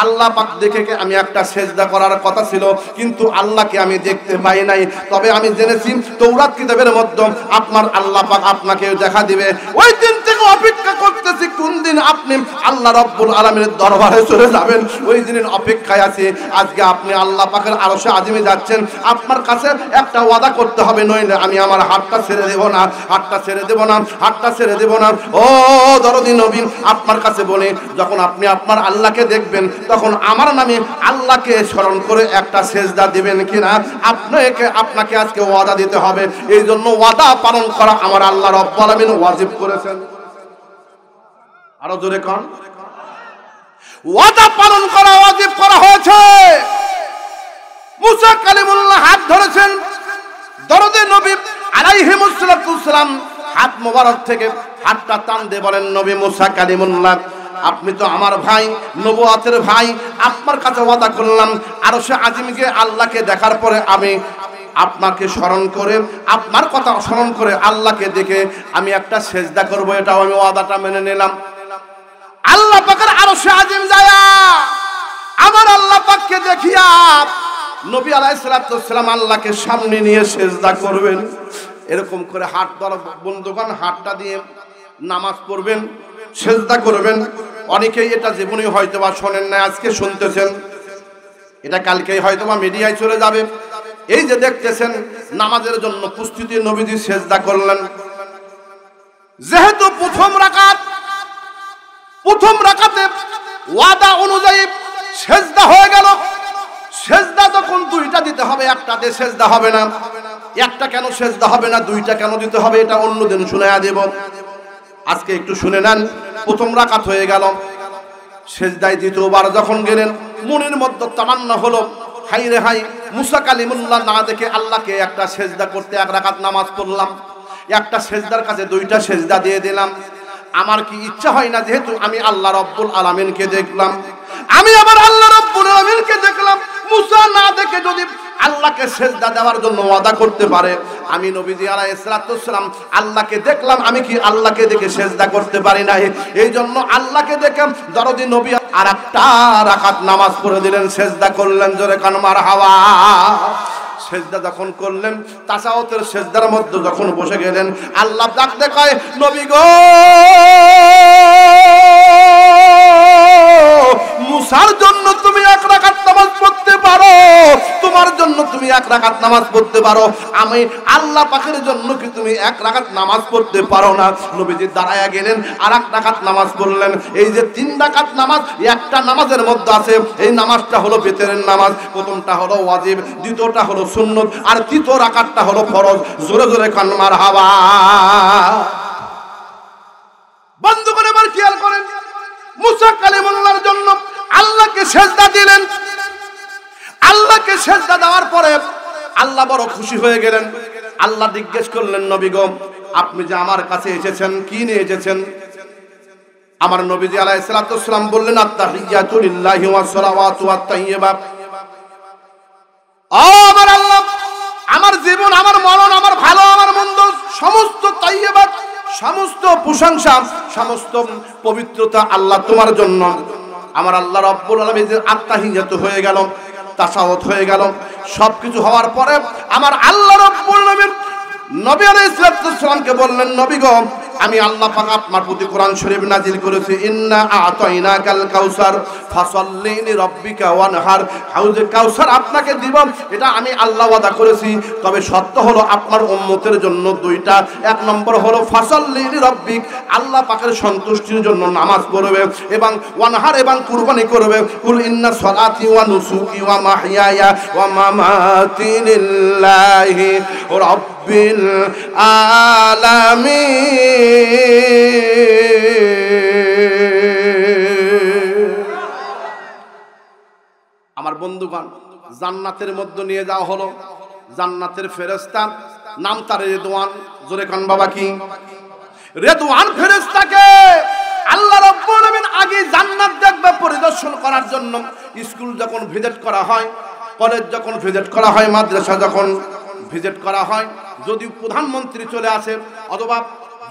আল্লাহ পাক দেখে আমি একটা সেজদা করার কথা ছিল, কিন্তু আল্লাহকে আমি দেখতে পাই নাই। তবে আমি জেনেছি তাওরাত কিতাবের মধ্যে আপনার আল্লাহ পাক আপনাকে দেখা দিবে। ওই দিন থেকে অপেক্ষা করতেছি কোন দিন আপনি আল্লাহ রাব্বুল আলামিনের দরবারে চলে যাবেন, ওই দিনের অপেক্ষায় আছি। আজকে আপনি আল্লাহ পাকের আরশে আজিমে যাচ্ছেন, আপনার কাছে একটা ওয়াদা করতে হবে, নইলে আমি আমার হাতটা ছেড়ে দেব না, হাতটা ছেড়ে দেব না, হাতটা ছেড়ে দেব না। ও দরদি নবী আপনার কাছে বলে, যখন আপনি আপনার আল্লাহকে দেখবেন তখন আমার নামে আল্লাহকে স্মরণ করে একটা সেজদা দিবেন কিনা আপনাকে আজকে ওয়াদা দিতে হবে। এই জন্য ওয়াদা পালন করা আমার আল্লাহ রাব্বুল আলামিন ওয়াজিব করেছেন। আরো জোরে কোন, ওয়াদা পালন করা ওয়াজিব করা হয়েছে। মুসা কালিমুল্লাহ হাত ধরেছেন, দরদে নবী আলাইহিস সালাম হাত মোবারক থেকে হাতটা টান দিয়ে বলেন, নবী মুসা কালিমুল্লাহ আপনি তো আমার ভাই, নবুয়তের ভাই, আপনার কাছে ওয়াদা করলাম আরশে আজিমকে আল্লাহকে দেখার পরে আমি আপনাকে স্মরণ করে, আপনার কথা স্মরণ করে আল্লাহকে দেখে আমি একটা সেজদা করব, এটাও আমি ওয়াদাটা মেনে নিলাম। আল্লাহ পাকের আরশে আজিম যায়া আমার আল্লাহ পাককে দেখিয়া নবী আলাইহিস সালাম আল্লাহকে সামনে নিয়ে সেজদা করবেন। এরকম করে হাত ধরা বন্ধুগণ, হাতটা দিয়ে নামাজ পড়বেন, সেজদা করবেন। অনেকেই এটা জীবনে হয়তোবা শোনেন না, আজকে শুনতেছেন, এটা কালকেই হয়তোবা মিডিয়ায় চলে যাবে। এই যে দেখতেছেন নামাজের জন্য প্রস্তুতি, নবীজি সেজদা করলেন। যেহেতু প্রথম রাকাতে ওয়াদা অনুযায়ী সেজদা হয়ে গেল, সেজদা তখন দুইটা দিতে হবে, একটাতে সেজদা হবে না। একটা কেন সেজদা হবে না, দুইটা কেন দিতে হবে, এটা অন্যদিন শুনাইয়া দেব। আজকে একটু শুনে নেন। প্রথম রাকাত হয়ে গেল, সেজদায় দ্বিতীয়বার যখন গেলেন মনের মধ্যে তামান্না হলো, হাই রে হাই মুসা কালিমুল্লাহ না দেখে আল্লাহকে একটা সেজদা করতে, এক রাকাত নামাজ পড়লাম, একটা সেজদার কাছে দুইটা সেজদা দিয়ে দিলাম। আমার কি ইচ্ছা হয় না, যেহেতু আমি আল্লাহ রাব্বুল আলামিনকে দেখলাম, আমি আবার আল্লাহ রাব্বুল আলামিনকে দেখলাম, মুসা না দেখে যদি আল্লাহকে সেজদা দেওয়ার জন্য ওয়াদা করতে পারে, আমি নবীজি আলাইহিস সালাম আল্লাহকে দেখলাম, আমি কি আল্লাহকে দেখে সেজদা করতে পারি না? এই জন্য আল্লাহকে দেখে দরদি নবী আর একটা রাকাত নামাজ পড়ে দিলেন, সেজদা করলেন। জোরে কান মারহাবা। সেজদা যখন করলেন, তাশাহুদের সেজদার মধ্যে যখন বসে গেলেন, আল্লাহ ডাকতে কয়, নবী গো মুসার জন্য তুমি এক রাকাত নামাজ পড়তে পারো, তোমার জন্য তুমি এক রাকাত নামাজ পড়তে পারো, আমি আল্লাহ পাকের জন্য কি তুমি এক রাকাত নামাজ পড়তে পারো না? নবীজি দাঁড়ায়া গেলেন, আর এক রাকাত নামাজ পড়লেন। এই যে তিন রাকাত নামাজ একটা নামাজের মধ্যে আছে, এই নামাজটা হলো বেতেরের নামাজ। প্রথমটা হলো ওয়াজিব, দ্বিতীয়টা হলো সুন্নত, আর তৃতীয় রাকাতটা হলো ফরজ। জোরে জোরে কান মারহাবা। বন্ধুগণ এবার খেয়াল করেন, মুসা কালিমুল্লাহর জন্য আল্লাহকে সেজদা দিলেন। আল্লাহকে সেজদা দেওয়ার পরে আল্লাহ বড় খুশি হয়ে গেলেন। আল্লাহ জিজ্ঞেস করলেন, নবী গো আপনি যে আমার কাছে এসেছেন, কি নিয়ে এসেছেন? আমার নবীজি আলাইহিস সালাম বললেন, আত-তাহিয়াতু লিল্লাহি ওয়াস সালাওয়াতু ওয়াত তাইয়্যিবাত। আমার আল্লাহ, আমার জীবন, আমার মরণ, আমার ভালো, আমার মন্দ, সমস্ত তাইয়্যিবাত, সমস্ত প্রশংসা, সমস্ত পবিত্রতা আল্লাহ তোমার জন্য। আমার আল্লাহ রাব্বুল আলামিনের আত-তাহিয়াতু হয়ে গেল, তাশাহুদ হয়ে গেল। সবকিছু হওয়ার পরে আমার আল্লাহ রাব্বুল আলামিন নবী আলাইহিস সালামকে বললেন, নবী গো আমি আল্লাহ পাক আপনার প্রতি কোরআন শরীফ নাজিল করেছি, ইন্না আ'তাইনাকাল কাউসার ফাসাল্লি লিরাব্বিকা ওয়ানহার। হাউজে কাউসার আপনাকে দিব, এটা আমি আল্লাহ ওয়াদা করেছি। তবে সত্য হলো আপনার উম্মতের জন্য দুইটা। এক নম্বর হলো ফাসাল্লি লিরাব্বিক, আল্লাহ পাকের সন্তুষ্টির জন্য নামাজ পড়বে, এবং ওয়ানহার, এবং কুরবানি করবে। কুল ইন্না সলাতি ওয়া নুসুকি ওয়া মাহইয়ায়া ওয়া মামাতি লিল্লাহি রাব্বিল আলামিন। আমার বন্ধুগণ, জান্নাতের মধ্যে নিয়ে যাওয়া হলো। জান্নাতের ফেরেশতা নাম তার রেদওয়ান। জোরে কান বাবা কি? রেদওয়ান ফেরেশতাকে আল্লাহ রাব্বুল আলামিন আগে জান্নাত দেখবে পরিদর্শন করার জন্য। স্কুল যখন ভিজিট করা হয়, কলেজ যখন ভিজিট করা হয়, মাদ্রাসা যখন ভিজিট করা হয়, যদি প্রধানমন্ত্রী চলে আসে অথবা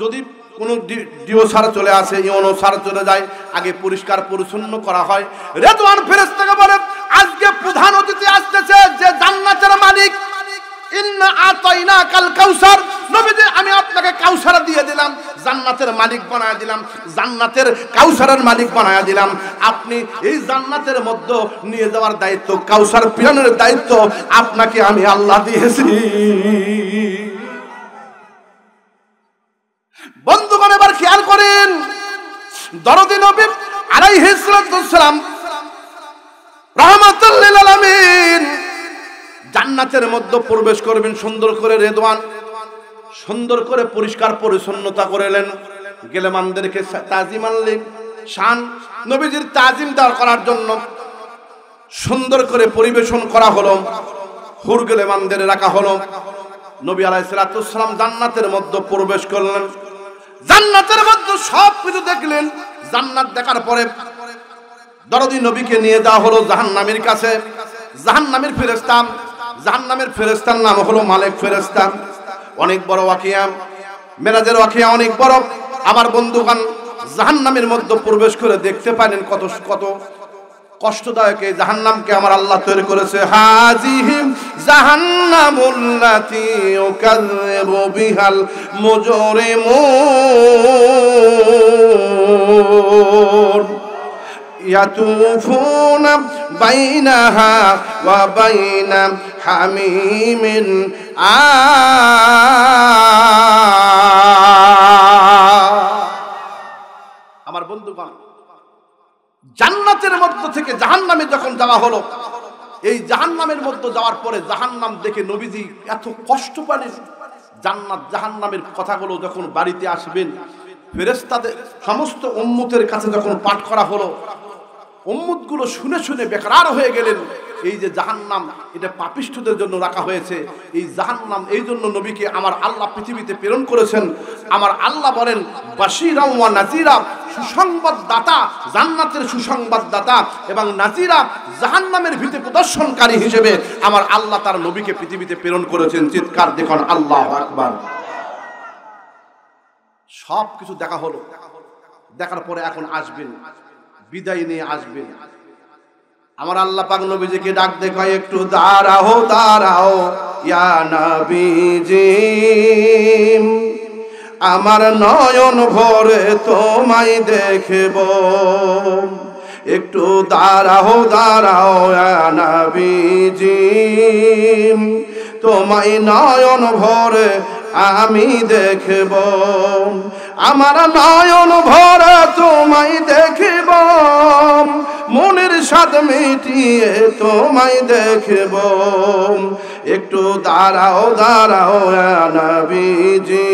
যদি কোনো ডিও স্যার চলে আসে, ইউনো স্যার চলে যায়, আগে পরিষ্কার পরিচ্ছন্ন করা হয়। রেদওয়ান ফেরেশতাকে বলে আজকে প্রধান অতিথি আসতেছে যে জান্নাতের মালিক, ইন্না আতাইনাকাল কাউসার, নবীজি আমি আপনাকে কাউসার দিয়ে দিলাম, জান্নাতের মালিক বানায়া দিলাম, জান্নাতের কাউসারের মালিক বানায়া দিলাম। আপনি এই জান্নাতের মধ্যে নিয়ে যাওয়ার দায়িত্ব, কাউসার পিয়ানোর দায়িত্ব আপনাকে আমি আল্লাহ দিয়েছি। বন্ধুগণ এবার খেয়াল করেন, দরদি নবী আলাইহিস সালাম রাহমাতুল লিল আলামিন জান্নাতের মধ্যে প্রবেশ করবেন। সুন্দর করে রেদওয়ান সুন্দর করে পরিষ্কার পরিচ্ছন্নতা করলেন, গেলেমানদেরকে তাজিম আনলেন, শান নবীজির তাজিম দেওয়া করার জন্য সুন্দর করে পরিবেশন করা হলো, হুর গেলেমানদের রাখা হলো। নবী আলাইহিস সালাম জান্নাতের মধ্যে প্রবেশ করলেন, জান্নাতের মধ্যে সব কিছু দেখলেন। জান্নাত দেখার পরে দরদি নবীকে নিয়ে যাওয়া হলো জাহান্নামের কাছে। জাহান্নামের ফেরেশতা, জাহান্নামের ফেরেশতার নাম হলো মালিক ফেরেশতা। অনেক বড় ওয়াকিয়া, মেরাজের ওয়াকিয়া অনেক বড়। আমার বন্ধুগণ জাহান্নামের মধ্যে প্রবেশ করে দেখতে পারেন কত কত কষ্টদায়ক এই জাহান্নামকে আমার আল্লাহ তৈরি করেছে। হাজিহিম জাহান্নামুল্লাতী ইউকাযযিবু বিহাল মুজরিমুন ইয়াতুফুনা বাইনাহা ওয়া বাইনা হামিমিন আমার বন্ধুগণ জান্নাতের মধ্য থেকে জাহান্নামে যখন যাওয়া হলো, এই জাহান্নামের মধ্যে যাওয়ার পরে জাহান্নাম দেখে নবীজি এত কষ্ট পেলেন। জান্নাত জাহান্নামের কথাগুলো যখন বাড়িতে আসবেন, ফেরেশতাদের সমস্ত উম্মতের কাছে যখন পাঠ করা হলো, উম্মতগুলো শুনে শুনে বেকরার হয়ে গেলেন। এই যে জাহান্নাম, এটা পাপিষ্ঠদের জন্য রাখা হয়েছে। এই জাহান্নাম এই জন্য নবীকে আমার আল্লাহ পৃথিবীতে প্রেরণ করেছেন। আমার আল্লাহ বলেন বাশীরা ওয়া নাযীরা, সুসংবাদদাতা, জান্নাতের সুসংবাদদাতা এবং নাযীরা, জাহান্নামের ভীতি প্রদর্শনকারী হিসেবে আমার আল্লাহ তার নবীকে পৃথিবীতে প্রেরণ করেছেন। চিৎকার দেখুন আল্লাহু আকবার। সব কিছু দেখা হলো, দেখার পরে এখন আসবেন, বিদায় নিয়ে আসবেন। আমার আল্লাহ পাক নবীজিকে ডাক দেখায়, একটু দাঁড়াও দাঁড়াও ইয়া নবীজি, আমার নয়ন ভরে তোমায় দেখব। একটু দাঁড়াও দাঁড়াও ইয়া নবীজি, তোমায় নয়ন ভরে আমি দেখব। আমার নয়ন ভরে তোমায় দেখব, মনের স্বাদ মিটিয়ে তোমায় দেখব। একটু দাঁড়াও দাঁড়াও ইয়া নবীজি,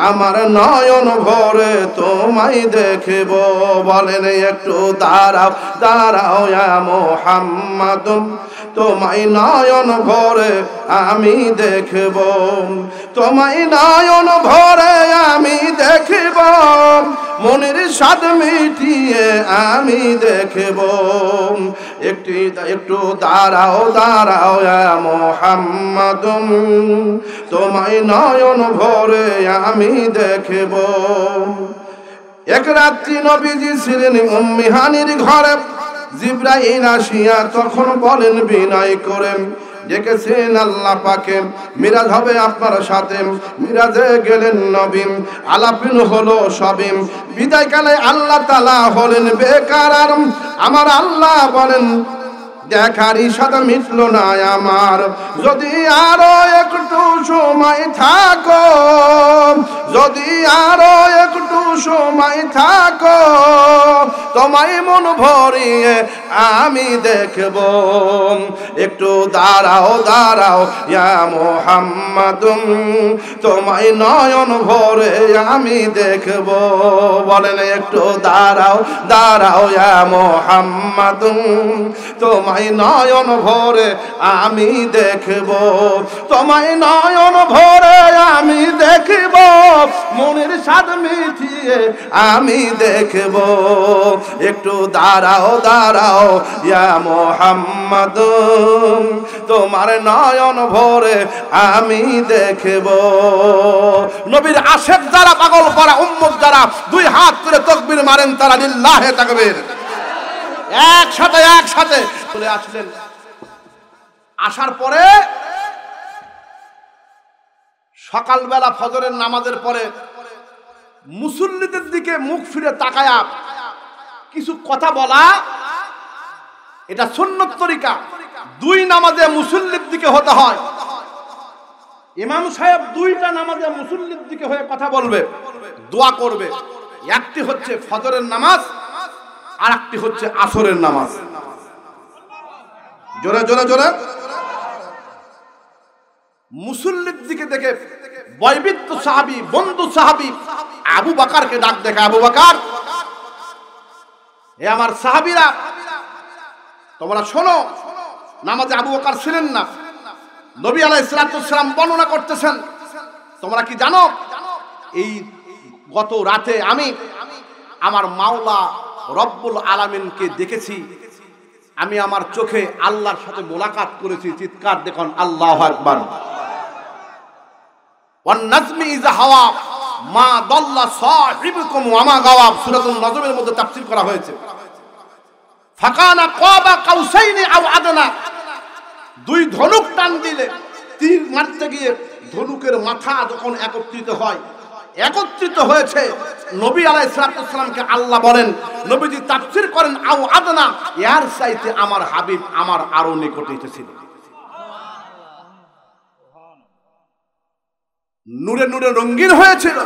আমার নয়ন ভরে তোমায় দেখব। বলেন একটু দাঁড়াও দাঁড়াও ইয়া মুহাম্মদ, তোমায় নয়ন ভরে আমি দেখব। তোমায় নয়ন ভরে আমি দেখব, মনের স্বাদ মিটিয়ে আমি দেখব। একটু দাঁড়াও দাঁড়াও ইয়া মুহাম্মদ, তোমায় নয়ন ভরে আমি দেখব। এক রাত্রি নবীজি ছিলেন উম্মে হানির ঘরে। জিবরাইল আসিয়া তখন বলেন বিনয় করে, ডেকেছেন আল্লাহ পাকে, মিরাজ হবে আপনার সাথে। মিরাজে গেলেন নবী, আলাপিন হলো সবই। বিদায়কালে আল্লাহ তাআলা হলেন বেকার। আমার আল্লাহ বলেন দেখার ইশারা মিটল না আমার, যদি আরো একটু সময় থাকো, যদি আরো একটু সময় থাকো, তোমায় মন ভরিয়ে আমি দেখব। একটু দাঁড়াও দাঁড়াও ইয়া মুহাম্মদ, তোমায় নয়ন ভরে আমি দেখব। বলেন একটু দাঁড়াও দাঁড়াও ইয়া মুহাম্মদ, তোমায় তোমায় নয়ন ভরে আমি দেখব, তোমায় নয়ন ভরে আমি দেখব, মনের স্বাদ মিটিয়ে আমি দেখব। একটু দাঁড়াও দাঁড়াও ইয়া মুহাম্মদ, তোমার নয়ন ভরে আমি দেখব। নবীর আশেক যারা, পাগল করা উম্মত যারা, দুই হাত করে তাকবীর মারেন তারা লিল্লাহে তাকবীর। একসাথে চলে আসলেন। আসার পরে সকালবেলা ফজরের নামাজের পরে মুসল্লিদের দিকে মুখ ফিরে তাকায়া কিছু কথা বলা, এটা সুন্নত তরিকা। দুই নামাজে মুসল্লির দিকে হতে হয়। ইমাম সাহেব দুইটা নামাজে মুসল্লির দিকে হয়ে কথা বলবে, দোয়া করবে। একটি হচ্ছে ফজরের নামাজ, আর একটি হচ্ছে আসরের নামাজ। জোরে জোরে জোরে। মুসল্লির দিকে দেখে বয়বৃত্ত সাহাবী, বন্ধু সাহাবী আবু বকরকে ডাক দেখে, আবু বকর, হে আমার সাহাবীরা, তোমরা শোনো। নামাজে আবু বকর ছিলেন না। নবী আলাইহিস সালাম বর্ণনা করতেছেন, তোমরা কি জানো এই গত রাতে আমি আমার মাওলা রব্বুল আলামিনকে দেখেছি, আমি আমার চোখে আল্লাহর সাথে মোলাকাত করেছি। চিৎকার দেখুন, আল্লাহু আকবার। ওয়ান নাজমি ইযা হাওয়া মা দাল্লা সাহিবুকুম ওয়া মা গাওয়া, সূরাতুন নজমের মধ্যে তাফসীর করা হয়েছে। ফাকানা কাবা কাউসাইনি আও আদনা, দুই ধনুক টান দিলে তীর মারতে গিয়ে ধনুকের মাথা যখন একত্রিত হয়, একত্রিত হয়েছে। নবী আলাইহিস সালামকে আল্লাহ বলেন, নবীজি তাফসীর করেন আও আদনা, এর চাইতে আমার হাবিব আমার আরো নিকটে এসেছিল। নূরে নূরে রঙিন হয়েছিল।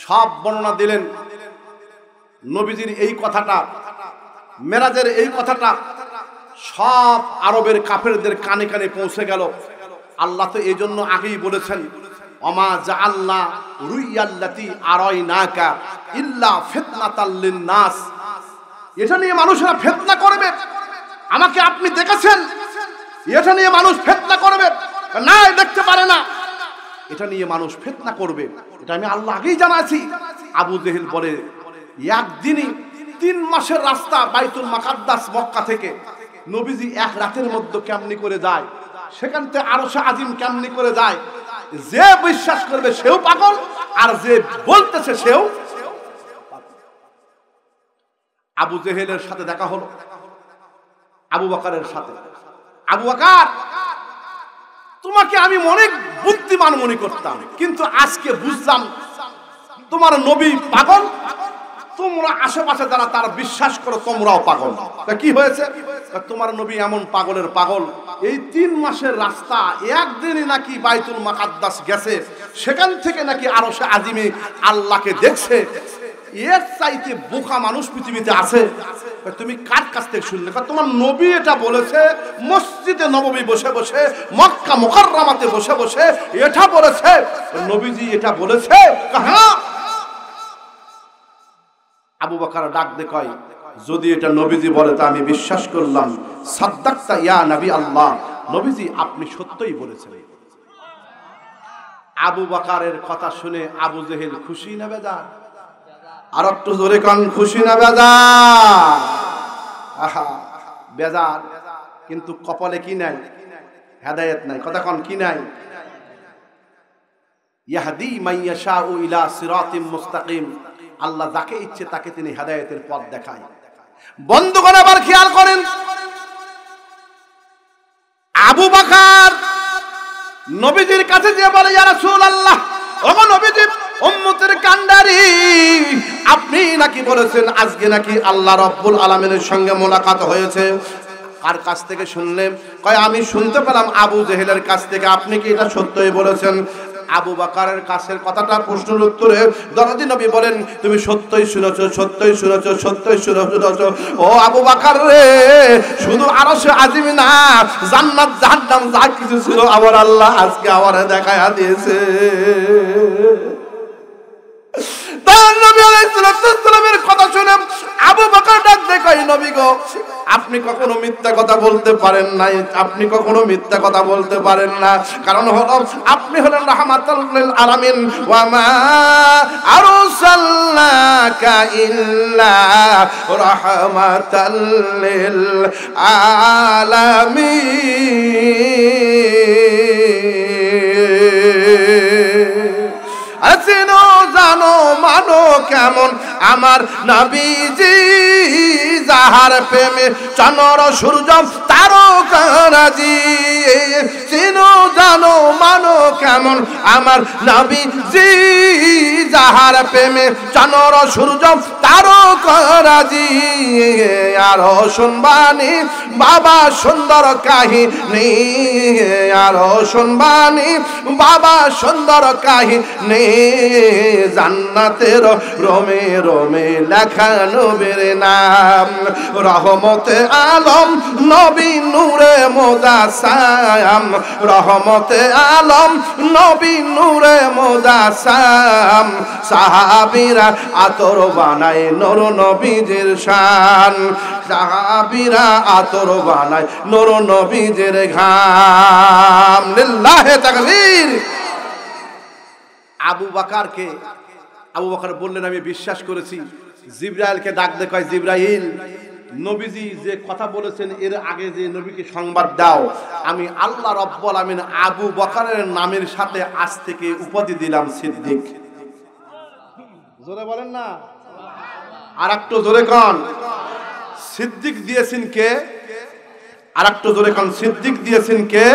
সব বর্ণনা দিলেন। নবীজির এই কথাটা, মেরাজের এই কথাটা সব আরবের কাফেরদের কানে কানে পৌঁছে গেল। আল্লাহ তো এই জন্য আগেই বলেছেন, ওমা জাআলনা রুইয়াল্লাতি আরাইনাকা ইল্লা ফিতনাতাল লিন্নাস। এটা নিয়ে মানুষরা ফিতনা করবে, আমাকে আপনি দেখেছেন, এটা নিয়ে মানুষ ফিতনা করবে, না দেখতে পারে না, এটা নিয়ে মানুষ ফিতনা করবে, এটা আমি আল্লাহ আগেই জানাছি। আবু জেহেল বলে, একদিনই 3 মাসের রাস্তা বাইতুল মুকাদ্দাস মক্কা থেকে নবীজি এক রাতের মধ্যে কেমনি করে যায়, সেখান থেকে আরশে আজিম কেমনি করে যায়। যে বিশ্বাস করবে সেও পাগল, আর যে বলতেছে সেও। আবু জেহেলের সাথে দেখা হলো আবু বকরের সাথে। আবু বকর, তোমাকে আমি অনেক বুদ্ধিমান মনে করতাম, কিন্তু আজকে বুঝলাম তোমার নবী পাগল, তোমরা আশেপাশে যারা তারা বিশ্বাস করো তোমরাও পাগল। তা কি হয়েছে? তোমার নবী এমন পাগলের পাগল, এই 3 মাসের রাস্তা একদিনই নাকি বাইতুল মুকাদ্দাস গেছে, সেখান থেকে নাকি আরশে আজিমে আল্লাহকে দেখছে। এর চাইতে বোকা মানুষ পৃথিবীতে আছে? তুমি কার কাছ থেকে শুনলে? তোমার নবী এটা বলেছে, মসজিদে নববী বসে বসে, মক্কা মুকাররমাতে বসে বসে এটা বলেছে, নবীজি এটা বলেছে। হ্যাঁ। আবু বকর ডাক দে কয়, যদি এটা নবীজি বলে তা আমি বিশ্বাস করলাম। সাদ্দাকতা ইয়া নবী আল্লাহ, নবীজি আপনি সত্যই বলেছেন। আবু বকরের কথা শুনে আবু জেহেল খুশি না বেজার? আর একটু জোরে কান, খুশি না বেজার? আহা, বেজার। কিন্তু কপালে কি নাই? হেদায়েত নাই। কথা কোন কি নাই? ইয়াহদি মাইয়াশাউ ইলা সিরাতিম মুস্তাকিম, আল্লাহ যাকে ইচ্ছে তাকে তিনি হেদায়েতের পথ দেখায়। বন্ধুগণ আবার খেয়াল করেন, আবু বকর নবীজির কাছে যে বলে, ইয়া রাসূলুল্লাহ, ওগো নবীজি, উম্মতের কান্ডারি, আপনি নাকি বলেছেন আজকে নাকি আল্লাহ রাব্বুল আলামিনের সঙ্গে মোলাকাত হয়েছে। কার কাছ থেকে শুনলেন? কয় আমি শুনতে পেলাম আবু জেহেলের কাছ থেকে। আপনি কি এটা সত্যই বলেছেন? আবু বকরের কাছের কথাটা প্রশ্নের উত্তরে দরদি নবী বলেন, তুমি সত্যই শুনেছো, সত্যই শুনেছো, সত্যই শুনেছো। ও আবু বকর রে, শুধু আরশে আজিম না, জান্নাত জাহান্নাম যা কিছু ছিল আমার আল্লাহ আজকে আমারে দেখায়া দিয়েছে। নবী আলাইহিস সালামের কথা শুনে আবু বকর ডাক দেয়, কই নবী গো, আপনি কখনো মিথ্যা কথা বলতে পারেন নাই, আপনি কখনো মিথ্যা কথা বলতে পারেন না। কারণ হলো আপনি হলেন রাহমাতুল লিল আলামিন, ওয়া মা আরসালনাকা ইল্লা রাহমাতাল লিল আলামিন। আসিনো জানো মানো কেমন আমার নবীজি, যাহার প্রেমে চন্দ্র সূর্য তারকারাজি। চিনো জানো মানো কেমন আমার নবীজি, যাহার প্রেমে চন্দ্র সূর্য তারকারাজি। আর শুনবানি বাবা সুন্দর কাহিনী, আর শুনবানি বাবা সুন্দর কাহিনী, জান্নাতের রোমে রোমে লেখা নবীর নাম। রহমতে আলম নবী নূরে মুজাসসাম, রহমতে আলম নবী নূরে মুজাসসাম। সাহাবীরা আতর বানায় নূর নবীজির শান, সাহাবীরা আতর বানায় নূর নবীজির ঘাম। লিল্লাহি তাকবীর। আবু বকর বললেন, আমি বিশ্বাস করেছি। জিবরাইলকে ডাক দিয়ে কয়, জিবরাইল, নবীজি যে কথা বলেছেন এর আগে যে নবীকে সংবাদ দাও, আমি আল্লাহ রাব্বুল আলামিন আবু বকরের নামের সাথে আজ থেকে উপাধি দিলাম সিদ্দিক। জোরে বলেন না, আর একটু জোরে কন। সিদ্দিক দিয়েছেন কে? আর একটু জোরে কন, সিদ্দিক দিয়েছেন কে?